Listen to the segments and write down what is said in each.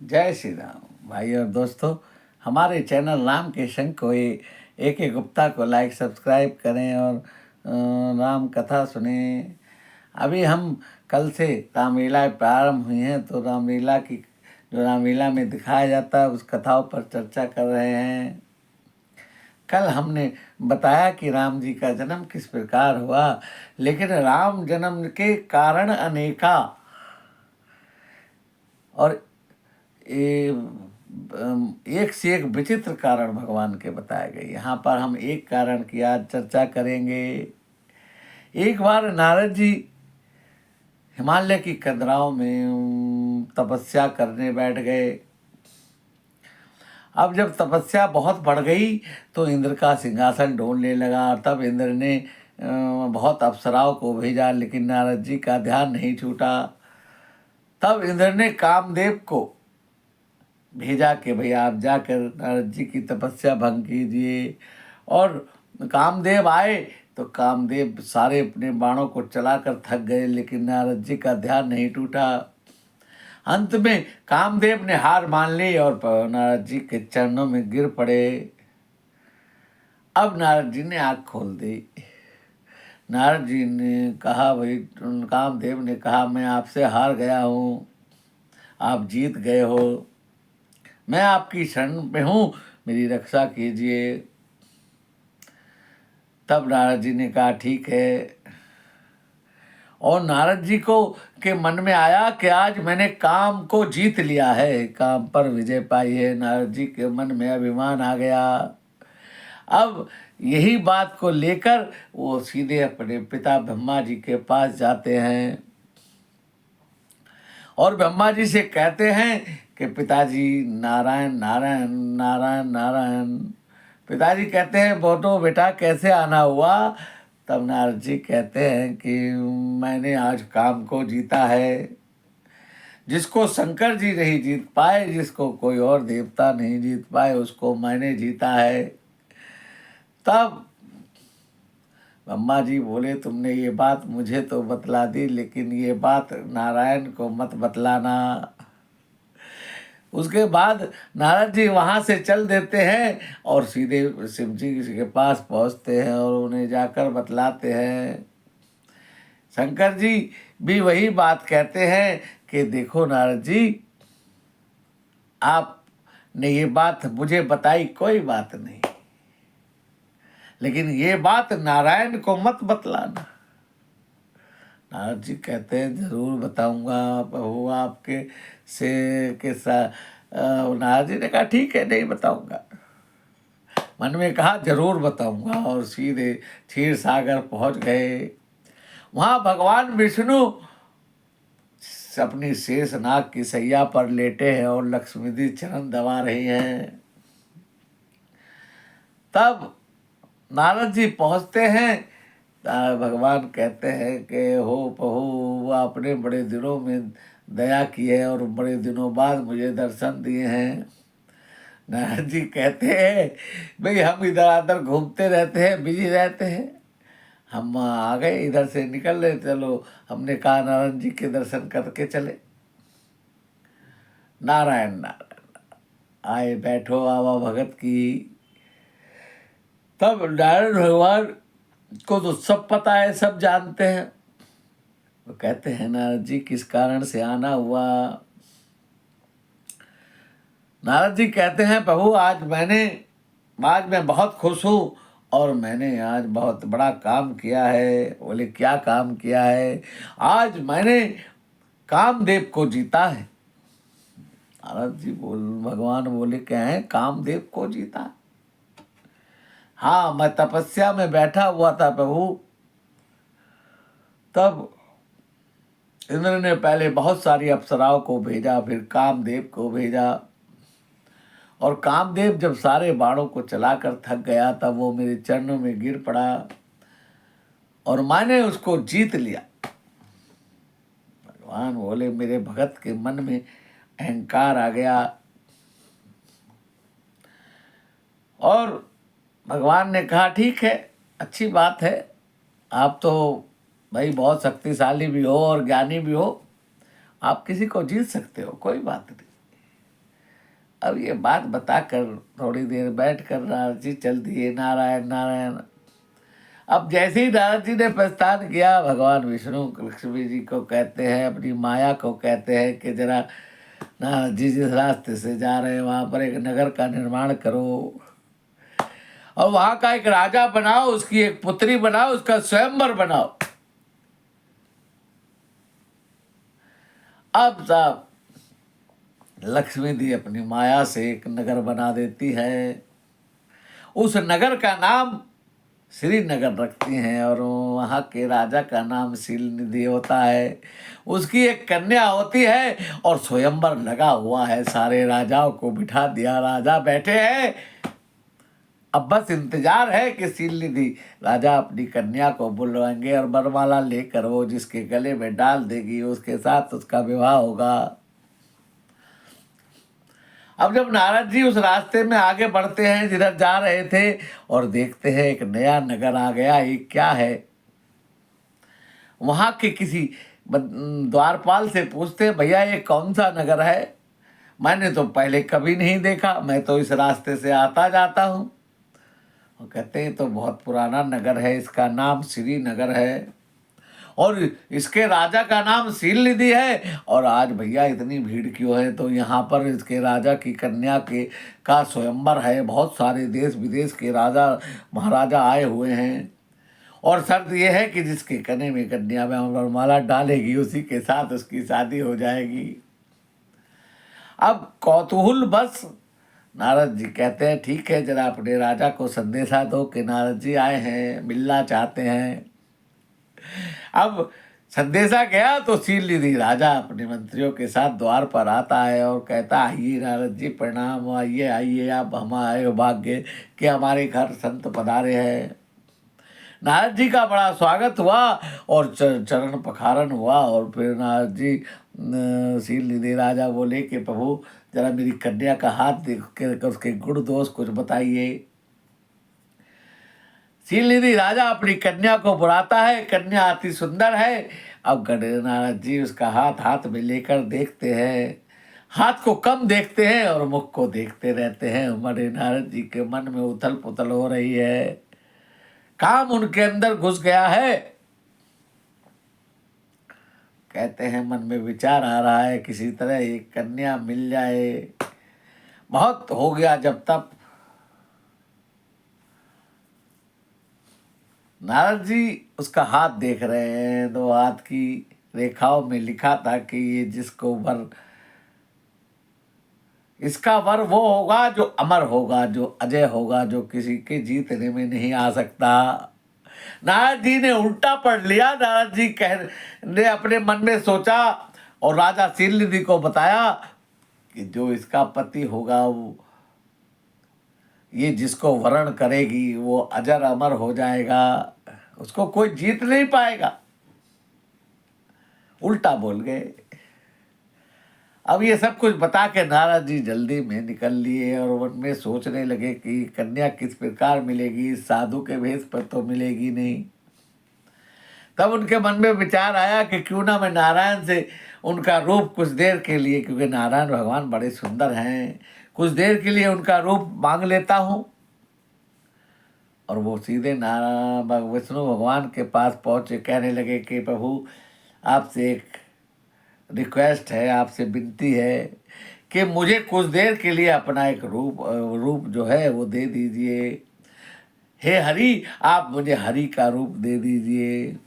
जय श्री राम भाई और दोस्तों। हमारे चैनल राम के शंख को AK गुप्ता को लाइक सब्सक्राइब करें और राम कथा सुने। अभी हम कल से रामलीला प्रारंभ हुई हैं, तो रामलीला की जो रामलीला में दिखाया जाता है उस कथाओं पर चर्चा कर रहे हैं। कल हमने बताया कि राम जी का जन्म किस प्रकार हुआ, लेकिन राम जन्म के कारण अनेका और एक से एक विचित्र कारण भगवान के बताए गए। यहाँ पर हम एक कारण की आज चर्चा करेंगे। एक बार नारद जी हिमालय की कदराओं में तपस्या करने बैठ गए। अब जब तपस्या बहुत बढ़ गई तो इंद्र का सिंहासन ढूंढने लगा। तब इंद्र ने बहुत अप्सराओं को भेजा, लेकिन नारद जी का ध्यान नहीं छूटा। तब इंद्र ने कामदेव को भेजा कि भैया आप जाकर नारद जी की तपस्या भंग कीजिए। और कामदेव आए तो कामदेव सारे अपने बाणों को चलाकर थक गए, लेकिन नारद जी का ध्यान नहीं टूटा। अंत में कामदेव ने हार मान ली और नारद जी के चरणों में गिर पड़े। अब नारद जी ने आँख खोल दी। नारद जी ने कहा, भाई कामदेव ने कहा, मैं आपसे हार गया हूँ, आप जीत गए हो, मैं आपकी शरण में हूँ, मेरी रक्षा कीजिए। तब नारद जी ने कहा ठीक है। और नारद जी को के मन में आया कि आज मैंने काम को जीत लिया है, काम पर विजय पाई है। नारद जी के मन में अभिमान आ गया। अब यही बात को लेकर वो सीधे अपने पिता ब्रह्मा जी के पास जाते हैं और ब्रह्मा जी से कहते हैं कि पिताजी नारायण नारायण नारायण नारायण। पिताजी कहते हैं बोलो बेटा कैसे आना हुआ। तब नारद जी कहते हैं कि मैंने आज काम को जीता है, जिसको शंकर जी नहीं जीत पाए, जिसको कोई और देवता नहीं जीत पाए, उसको मैंने जीता है। तब ब्रह्मा जी बोले तुमने ये बात मुझे तो बतला दी, लेकिन ये बात नारायण को मत बतलाना। उसके बाद नारद जी वहाँ से चल देते हैं और सीधे शिव जी के पास पहुँचते हैं और उन्हें जाकर बतलाते हैं। शंकर जी भी वही बात कहते हैं कि देखो नारद जी, आपने ये बात मुझे बताई कोई बात नहीं, लेकिन ये बात नारायण को मत बतलाना। नारद जी कहते हैं जरूर बताऊंगा प्रभु आपके से के साथ। नारद जी ने कहा ठीक है नहीं बताऊंगा। मन में कहा जरूर बताऊंगा और सीधे क्षीर सागर पहुंच गए। वहाँ भगवान विष्णु अपनी शेष नाग की सैया पर लेटे हैं और लक्ष्मी जी चरण दबा रही हैं। तब नारद जी पहुँचते हैं। भगवान कहते हैं कि हो प्रभु आपने बड़े दिनों में दया की है और बड़े दिनों बाद मुझे दर्शन दिए हैं। नारद जी कहते हैं भाई हम इधर उधर घूमते रहते हैं, बिजी रहते हैं, हम आ गए इधर से निकल रहे, चलो हमने कहा नारायण जी के दर्शन करके चले। नारायण नारायण आए बैठो आवा भगत की। तब नारायण भगवान को तो सब पता है, सब जानते हैं। वो कहते हैं नारद जी किस कारण से आना हुआ। नारद जी कहते हैं प्रभु आज मैं बहुत खुश हूँ और मैंने आज बहुत बड़ा काम किया है। बोले क्या काम किया है। आज मैंने कामदेव को जीता है। नारद जी भगवान बोले क्या है, कामदेव को जीता। हाँ मैं तपस्या में बैठा हुआ था प्रभु। तब इंद्र ने पहले बहुत सारी अप्सराओं को भेजा, फिर कामदेव को भेजा, और कामदेव जब सारे बाणों को चलाकर थक गया तब वो मेरे चरणों में गिर पड़ा और मैंने उसको जीत लिया। भगवान बोले मेरे भगत के मन में अहंकार आ गया और भगवान ने कहा ठीक है अच्छी बात है, आप तो भाई बहुत शक्तिशाली भी हो और ज्ञानी भी हो, आप किसी को जीत सकते हो, कोई बात नहीं। अब ये बात बताकर थोड़ी देर बैठ कर नारद जी चल दिए। नारायण नारायण। अब जैसे ही नारद जी ने प्रस्थान किया, भगवान विष्णु लक्ष्मी जी को कहते हैं, अपनी माया को कहते हैं कि जरा नारद जी जिस रास्ते से जा रहे हैं वहां पर एक नगर का निर्माण करो और वहां का एक राजा बनाओ, उसकी एक पुत्री बनाओ, उसका स्वयंवर बनाओ। अब साहब लक्ष्मी जी अपनी माया से एक नगर बना देती है। उस नगर का नाम श्रीनगर रखती हैं और वहाँ के राजा का नाम शीलनिधि होता है। उसकी एक कन्या होती है और स्वयंवर लगा हुआ है। सारे राजाओं को बिठा दिया, राजा बैठे हैं। अब बस इंतजार है कि शीलनिधि राजा अपनी कन्या को बुलवाएंगे और वरमाला लेकर वो जिसके गले में डाल देगी, उसके साथ उसका विवाह होगा। अब जब नारद जी उस रास्ते में आगे बढ़ते हैं जिधर जा रहे थे और देखते हैं एक नया नगर आ गया, ये क्या है। वहां के किसी द्वारपाल से पूछते हैं, भैया ये कौन सा नगर है, मैंने तो पहले कभी नहीं देखा, मैं तो इस रास्ते से आता जाता हूँ। वो कहते हैं तो बहुत पुराना नगर है, इसका नाम श्रीनगर है और इसके राजा का नाम शीलनिधि है। और आज भैया इतनी भीड़ क्यों है, तो यहाँ पर इसके राजा की कन्या के का स्वयंवर है। बहुत सारे देश विदेश के राजा महाराजा आए हुए हैं और शर्त यह है कि जिसके कने में कन्या में वरमाला डालेगी उसी के साथ उसकी शादी हो जाएगी। अब कौतूहल बस नारद जी कहते हैं, ठीक है जरा अपने राजा को संदेशा दो कि नारद जी आए हैं, मिलना चाहते हैं। अब संदेशा गया तो शीलनिधि राजा अपने मंत्रियों के साथ द्वार पर आता है और कहता, आइए नारद जी प्रणाम, आइए आइए, आप हमारे भाग्य कि हमारे घर संत पधारे हैं। नारद जी का बड़ा स्वागत हुआ और चरण पखारन हुआ और फिर नारद जी शीलनिधि राजा बोले कि प्रभु जरा मेरी कन्या का हाथ देख कर उसके गुण दोष कुछ बताइए। शीलनिधि राजा अपनी कन्या को बुलाता है, कन्या अति सुंदर है। अब नारद जी उसका हाथ हाथ में लेकर देखते हैं, हाथ को कम देखते हैं और मुख को देखते रहते हैं। हमारे नारद जी के मन में उथल पुथल हो रही है, काम उनके अंदर घुस गया है। कहते हैं मन में विचार आ रहा है किसी तरह एक कन्या मिल जाए। बहुत हो गया जब तक नारद जी उसका हाथ देख रहे हैं, दो हाथ की रेखाओं में लिखा था कि ये जिसको वर, इसका वर वो होगा जो अमर होगा, जो अजय होगा, जो किसी के जीतने में नहीं आ सकता। नारद जी ने उल्टा पढ़ लिया। नारद जी ने अपने मन में सोचा और राजा शीलनिधि को बताया कि जो इसका पति होगा वो ये जिसको वरण करेगी वो अजर अमर हो जाएगा, उसको कोई जीत नहीं पाएगा। उल्टा बोल गए। अब ये सब कुछ बता के नारद जी जल्दी में निकल लिए और उनमें सोचने लगे कि कन्या किस प्रकार मिलेगी, साधु के भेष पर तो मिलेगी नहीं। तब उनके मन में विचार आया कि क्यों ना मैं नारायण से उनका रूप कुछ देर के लिए, क्योंकि नारायण भगवान बड़े सुंदर हैं, कुछ देर के लिए उनका रूप मांग लेता हूँ। और वो सीधे विष्णु भगवान के पास पहुँचे, कहने लगे कि प्रभु आपसे एक रिक्वेस्ट है, आपसे विनती है कि मुझे कुछ देर के लिए अपना एक रूप जो है वो दे दीजिए। हे हरि, आप मुझे हरि का रूप दे दीजिए।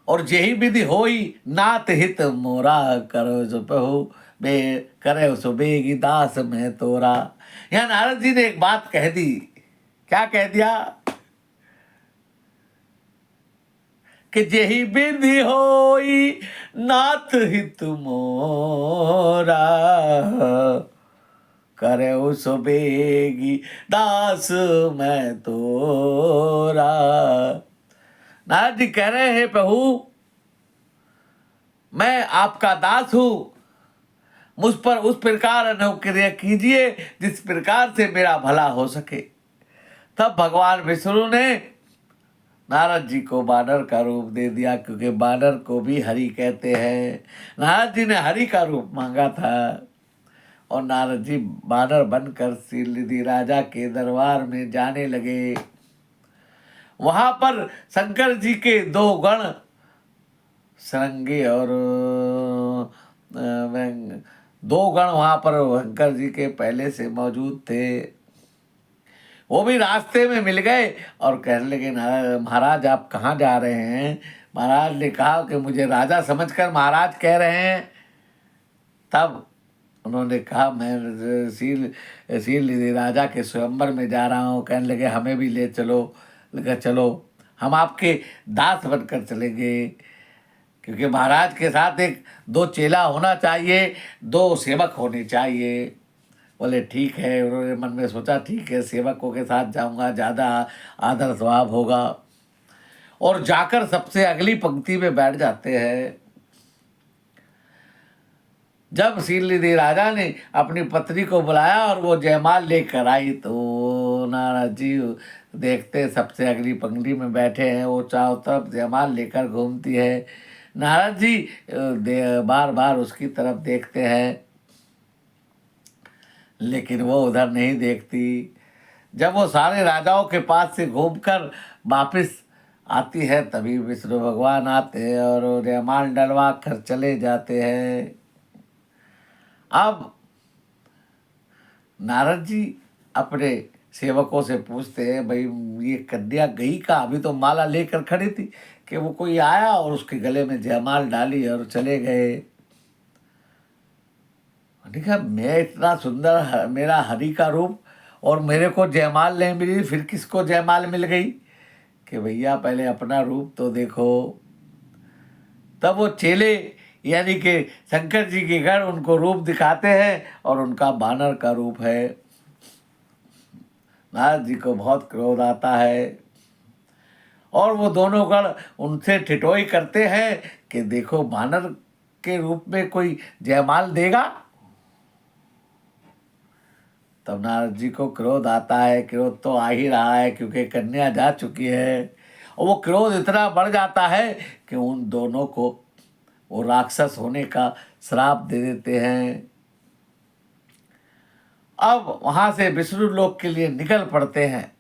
और यही विधि होई नाथ हित मोरा, करो सो प्रभु बे करे सो बेगी दास में तोरा। यहाँ नारद जी ने एक बात कह दी। क्या कह दिया कि जेहि विधि होई नाथ हित मोरा, करे सो बेगी दास मैं तोरा। नारद जी कह रहे हैं प्रभु मैं आपका दास हूं, मुझ पर उस प्रकार अनुक्रिया कीजिए जिस प्रकार से मेरा भला हो सके। तब भगवान विष्णु ने नारद जी को बानर का रूप दे दिया, क्योंकि बानर को भी हरि कहते हैं। नारद जी ने हरि का रूप मांगा था और नारद जी बानर बनकर श्रीनिधि राजा के दरबार में जाने लगे। वहां पर शंकर जी के दो गण सरंगे और दो गण वहां पर शंकर जी के पहले से मौजूद थे। वो भी रास्ते में मिल गए और कहने लगे, महाराज आप कहाँ जा रहे हैं? महाराज ने कहा कि मुझे राजा समझकर महाराज कह रहे हैं। तब उन्होंने कहा, मैं शील राजा के स्वयंवर में जा रहा हूँ। कहने लगे, हमें भी ले चलो। लगा, चलो हम आपके दास बनकर चलेंगे, क्योंकि महाराज के साथ एक दो चेला होना चाहिए, दो सेवक होने चाहिए। बोले ठीक है। उन्होंने मन में सोचा, ठीक है, सेवकों के साथ जाऊंगा, ज़्यादा आदर स्वभाव होगा। और जाकर सबसे अगली पंक्ति में बैठ जाते हैं। जब शीलनिधि राजा ने अपनी पत्नी को बुलाया और वो जयमाल लेकर आई, तो नारद जी देखते सबसे अगली पंक्ति में बैठे हैं, वो चारों तरफ जयमाल लेकर घूमती है। नारद जी बार बार उसकी तरफ देखते हैं, लेकिन वो उधर नहीं देखती। जब वो सारे राजाओं के पास से घूमकर वापिस आती है, तभी विष्णु भगवान आते हैं और जयमाल डलवा कर चले जाते हैं। अब नारद जी अपने सेवकों से पूछते हैं, भाई ये कन्या गई का? अभी तो माला लेकर खड़ी थी कि वो कोई आया और उसके गले में जयमाल डाली और चले गए। देखा, मैं इतना सुंदर, मेरा हरि का रूप, और मेरे को जयमाल नहीं मिली, फिर किसको जयमाल मिल गई? कि भैया पहले अपना रूप तो देखो। तब वो चेले यानी कि शंकर जी के घर उनको रूप दिखाते हैं और उनका बानर का रूप है। नारद जी को बहुत क्रोध आता है और वो दोनों गण उनसे ठिठोई करते हैं कि देखो, बानर के रूप में कोई जयमाल देगा? तब नारद जी को क्रोध आता है। क्रोध तो आ ही रहा है, क्योंकि कन्या जा चुकी है। और वो क्रोध इतना बढ़ जाता है कि उन दोनों को वो राक्षस होने का श्राप दे देते हैं। अब वहां से विष्णु लोक के लिए निकल पड़ते हैं,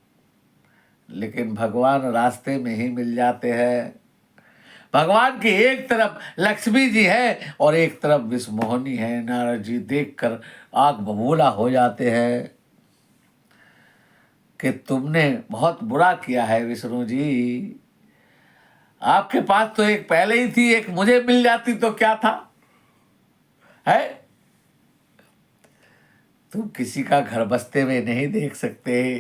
लेकिन भगवान रास्ते में ही मिल जाते हैं। भगवान की एक तरफ लक्ष्मी जी है और एक तरफ विषमोहनी है। नारद जी देखकर आग बबूला हो जाते हैं कि तुमने बहुत बुरा किया है विष्णु जी। आपके पास तो एक पहले ही थी, एक मुझे मिल जाती तो क्या था? है, तुम किसी का घर बसते हुए नहीं देख सकते।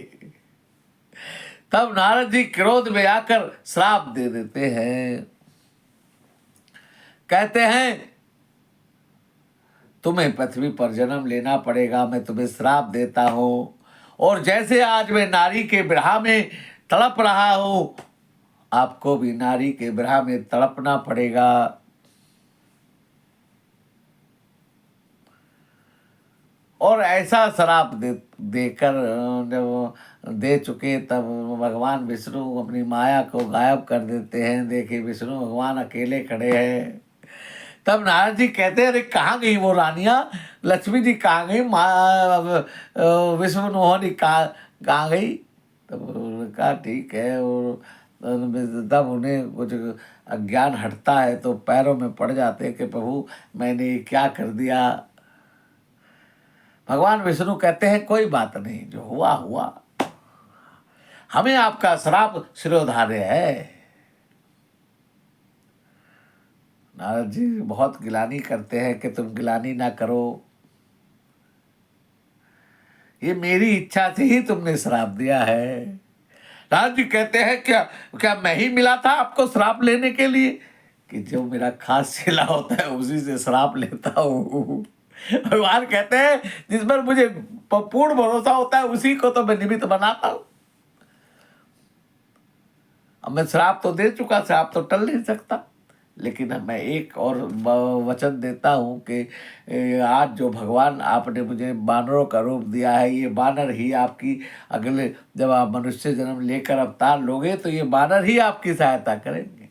तब नारद जी क्रोध में आकर श्राप दे देते हैं। कहते हैं, तुम्हें पृथ्वी पर जन्म लेना पड़ेगा, मैं तुम्हें श्राप देता हूं। और जैसे आज मैं नारी के विरह में तड़प रहा हूं, आपको भी नारी के विरह में तड़पना पड़ेगा। और ऐसा श्राप देकर जब दे चुके, तब भगवान विष्णु अपनी माया को गायब कर देते हैं। देखिए, विष्णु भगवान अकेले खड़े हैं। तब नारद जी कहते हैं, अरे कहाँ गई वो रानियाँ? लक्ष्मी जी कहाँ गई? विष्णु मोहनी कहाँ गई? तब उन्होंने कहा, ठीक है। और तब उन्हें कुछ अज्ञान हटता है तो पैरों में पड़ जाते हैं कि प्रभु मैंने क्या कर दिया। भगवान विष्णु कहते हैं, कोई बात नहीं, जो हुआ हुआ, हमें आपका श्राप शिरोधार्य है। नारद जी बहुत गिलानी करते हैं कि तुम गिलानी ना करो, ये मेरी इच्छा से ही तुमने श्राप दिया है। नारद जी कहते हैं, क्या क्या मैं ही मिला था आपको श्राप लेने के लिए? कि जो मेरा खास चेला होता है उसी से श्राप लेता हूँ। भगवान कहते हैं, जिस पर मुझे पूर्ण भरोसा होता है उसी को तो मैं निमित्त बनाता हूं। अब मैं श्राप तो दे चुका, श्राप तो टल नहीं सकता। लेकिन मैं एक और वचन देता हूँ कि आज जो भगवान आपने मुझे बानरों का रूप दिया है, ये बानर ही आपकी अगले जब आप मनुष्य जन्म लेकर अवतार लोगे तो ये बानर ही आपकी सहायता करेंगे।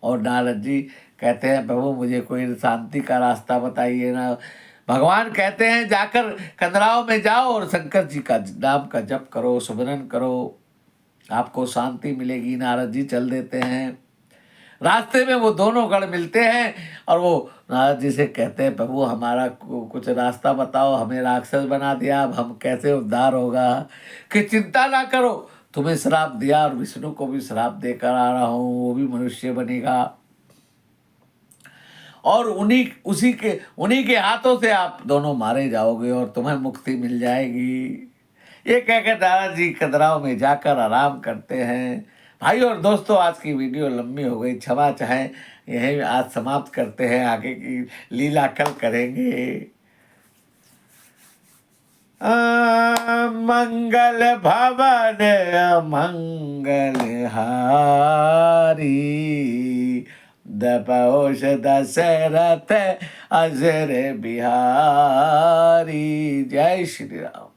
और नारद जी कहते हैं प्रभु मुझे कोई शांति का रास्ता बताइए ना। भगवान कहते हैं जाकर खंडराव में जाओ और शंकर जी का नाम का जप करो, सुमिरन करो, आपको शांति मिलेगी। नारद जी चल देते हैं। रास्ते में वो दोनों गण मिलते हैं और वो नारद जी से कहते हैं प्रभु हमारा कुछ रास्ता बताओ, हमें राक्षस बना दिया, अब हम कैसे उद्धार होगा। कि चिंता ना करो, तुम्हें श्राप दिया और विष्णु को भी श्राप देकर आ रहा हूँ, वो भी मनुष्य बनेगा और उन्हीं के हाथों से आप दोनों मारे जाओगे और तुम्हें मुक्ति मिल जाएगी। ये कहकर नारद जी खंडराव में जाकर आराम करते हैं। भाई और दोस्तों, आज की वीडियो लंबी हो गई, क्षमा चाहें। यही आज समाप्त करते हैं, आगे की लीला कल करेंगे। मंगल भवन मंगल हारी, दपोष दशरथ अजर बिहारी। जय श्री राम।